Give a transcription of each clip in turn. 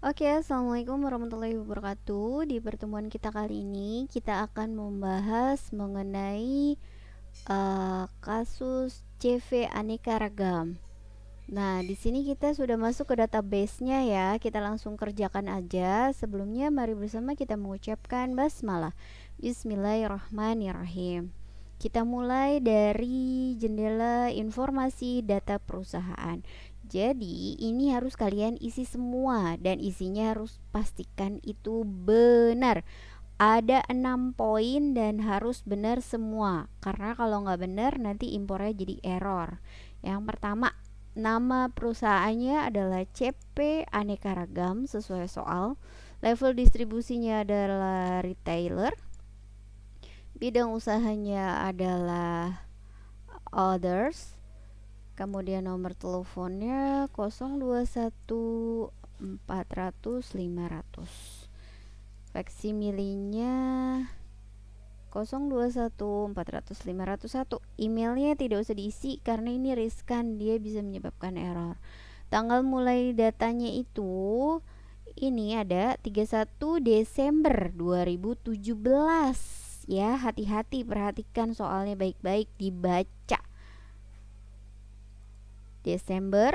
Oke, assalamualaikum warahmatullahi wabarakatuh. Di pertemuan kita kali ini, kita akan membahas mengenai kasus CV aneka ragam. Nah, di sini kita sudah masuk ke database-nya ya. Kita langsung kerjakan aja. Sebelumnya, mari bersama kita mengucapkan basmalah. Bismillahirrahmanirrahim. Kita mulai dari jendela informasi data perusahaan. Jadi ini harus kalian isi semua dan isinya harus pastikan itu benar. Ada 6 poin dan harus benar semua. Karena kalau nggak benar nanti impornya jadi error. Yang pertama, nama perusahaannya adalah CP Aneka Ragam sesuai soal. Level distribusinya adalah retailer. Bidang usahanya adalah others. Kemudian nomor teleponnya 021 400 500. Faksimilenya 021 400 501. Emailnya tidak usah diisi karena ini riskan, dia bisa menyebabkan error. Tanggal mulai datanya itu ini ada 31 Desember 2017 ya. Hati-hati, perhatikan soalnya baik-baik, dibaca. Desember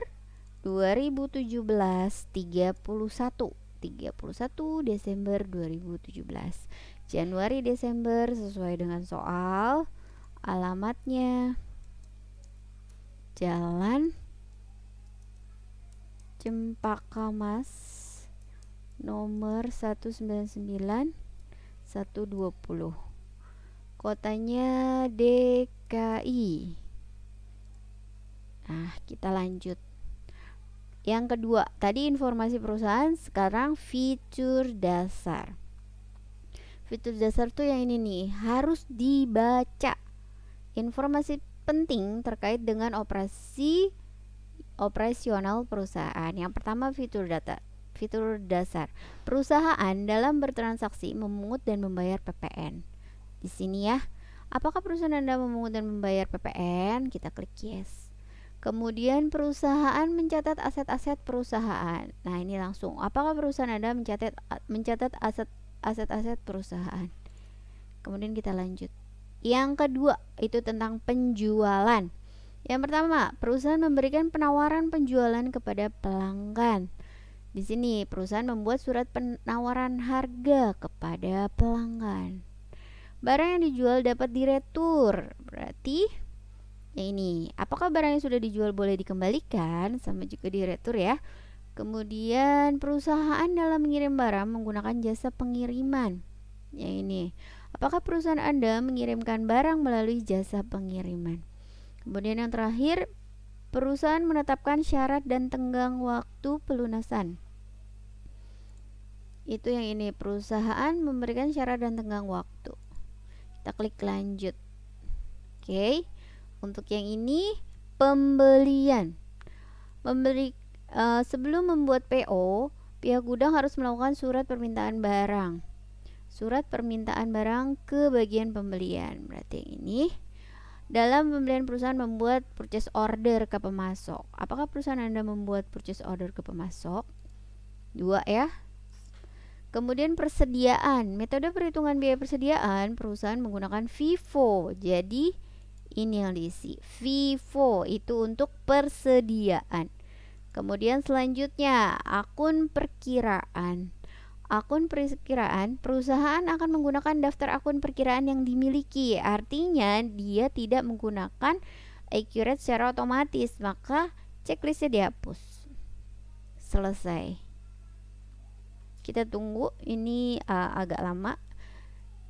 2017 31 Desember 2017. Januari Desember sesuai dengan soal. Alamatnya Jalan Cempaka Mas nomor 199 120. Kotanya DKI. Nah, kita lanjut. Yang kedua, tadi informasi perusahaan, sekarang fitur dasar. Fitur dasar tuh yang ini nih, harus dibaca. Informasi penting terkait dengan operasional perusahaan. Yang pertama, fitur dasar. Perusahaan dalam bertransaksi memungut dan membayar PPN. Di sini ya. Apakah perusahaan Anda memungut dan membayar PPN? Kita klik yes. Kemudian perusahaan mencatat aset-aset perusahaan. Nah, ini langsung. Apakah perusahaan Anda mencatat aset-aset perusahaan? Kemudian kita lanjut. Yang kedua, itu tentang penjualan. Yang pertama, perusahaan memberikan penawaran penjualan kepada pelanggan. Di sini perusahaan membuat surat penawaran harga kepada pelanggan. Barang yang dijual dapat diretur. Berarti yang ini, apakah barang yang sudah dijual boleh dikembalikan? Sama juga diretur ya. Kemudian perusahaan dalam mengirim barang menggunakan jasa pengiriman. Yang ini, apakah perusahaan Anda mengirimkan barang melalui jasa pengiriman? Kemudian yang terakhir, perusahaan menetapkan syarat dan tenggang waktu pelunasan. Itu yang ini, perusahaan memberikan syarat dan tenggang waktu. Kita klik lanjut. Oke. Untuk yang ini pembelian. Sebelum membuat PO, pihak gudang harus melakukan surat permintaan barang. Surat permintaan barang ke bagian pembelian. Berarti yang ini. Dalam pembelian perusahaan membuat purchase order ke pemasok. Apakah perusahaan Anda membuat purchase order ke pemasok? 2 ya. Kemudian persediaan. Metode perhitungan biaya persediaan perusahaan menggunakan FIFO. Jadi ini yang diisi. FIFO itu untuk persediaan. Kemudian selanjutnya akun perkiraan. Akun perkiraan, perusahaan akan menggunakan daftar akun perkiraan yang dimiliki. Artinya dia tidak menggunakan accurate secara otomatis, maka checklistnya dihapus. Selesai. Kita tunggu, ini agak lama.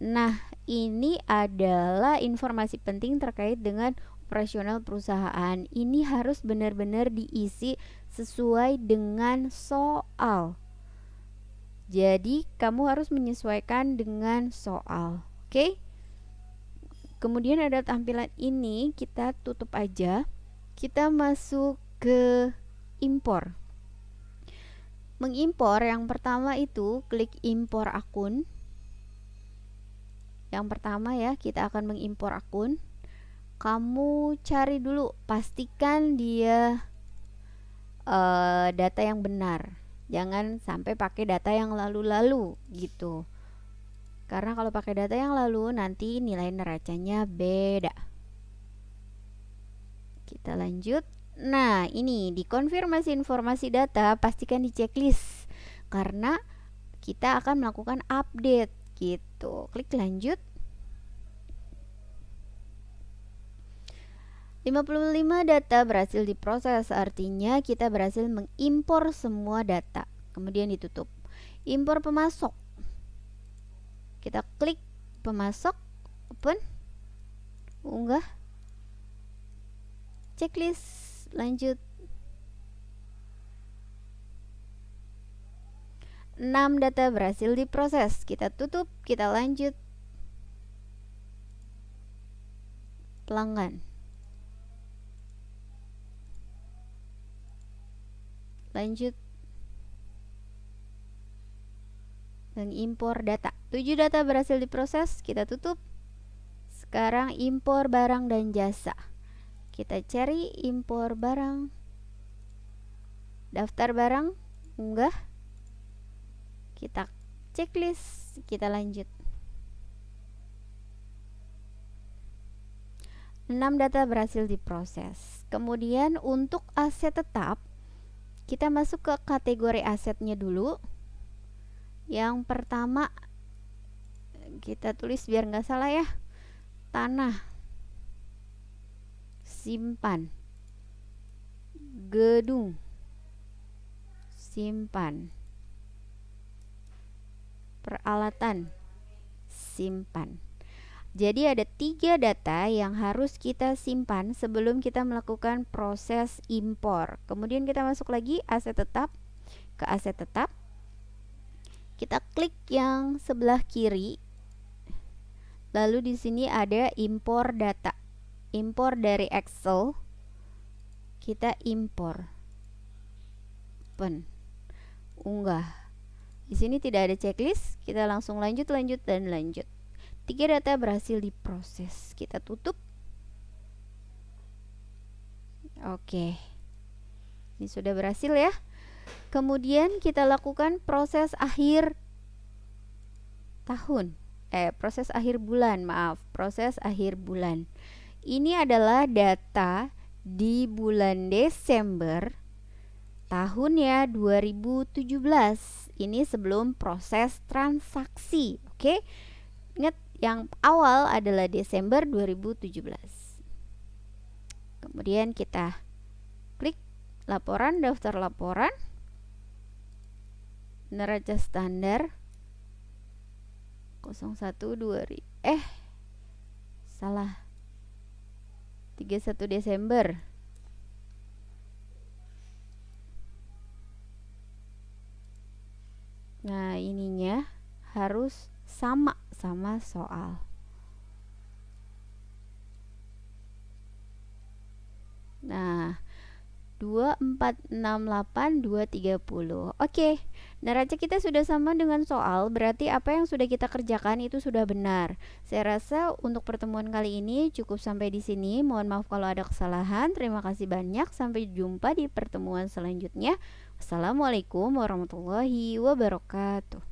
Nah, ini adalah informasi penting terkait dengan operasional perusahaan. Ini harus benar-benar diisi sesuai dengan soal. Jadi, kamu harus menyesuaikan dengan soal. Oke? Kemudian ada tampilan ini, kita tutup aja. Kita masuk ke impor. Mengimpor yang pertama itu klik impor akun. Yang pertama ya, kita akan mengimpor akun. Kamu cari dulu, pastikan dia data yang benar. Jangan sampai pakai data yang lalu-lalu gitu. Karena kalau pakai data yang lalu nanti nilai neracanya beda. Kita lanjut. Nah, ini di konfirmasi informasi data pastikan di checklist karena kita akan melakukan update gitu. Klik lanjut. 55 data berhasil diproses, artinya kita berhasil mengimpor semua data. Kemudian ditutup. Impor pemasok. Kita klik pemasok, open, unggah, checklist, lanjut. 6 data berhasil diproses. Kita tutup, kita lanjut. Pelanggan. Lanjut. Mengimpor data. 7 data berhasil diproses, kita tutup. Sekarang impor barang dan jasa. Kita cari impor barang. Daftar barang, unggah. Kita checklist, kita lanjut. 6 data berhasil diproses. Kemudian untuk aset tetap, kita masuk ke kategori asetnya dulu. Yang pertama kita tulis biar nggak salah ya, tanah, simpan, gedung, simpan, peralatan, simpan. Jadi ada 3 data yang harus kita simpan sebelum kita melakukan proses impor. Kemudian kita masuk lagi aset tetap, ke aset tetap. Kita klik yang sebelah kiri. Lalu di sini ada impor data. Impor dari Excel. Kita impor. Open. Unggah. Di sini tidak ada checklist, kita langsung lanjut, dan lanjut. 3 data berhasil diproses. Kita tutup. Oke. Ini sudah berhasil ya. Kemudian kita lakukan proses akhir tahun. Proses akhir bulan, proses akhir bulan. Ini adalah data di bulan Desember tahun ya 2017. Ini sebelum proses transaksi. Oke. Ingat, yang awal adalah Desember 2017. Kemudian kita klik laporan, daftar laporan, neraca standar 01 salah 31 Desember. Nah, ininya harus sama soal. Nah, 2468 230. Oke, neraca kita sudah sama dengan soal, berarti apa yang sudah kita kerjakan itu sudah benar. Saya rasa untuk pertemuan kali ini cukup sampai di sini. Mohon maaf kalau ada kesalahan. Terima kasih banyak. Sampai jumpa di pertemuan selanjutnya. Wassalamualaikum warahmatullahi wabarakatuh.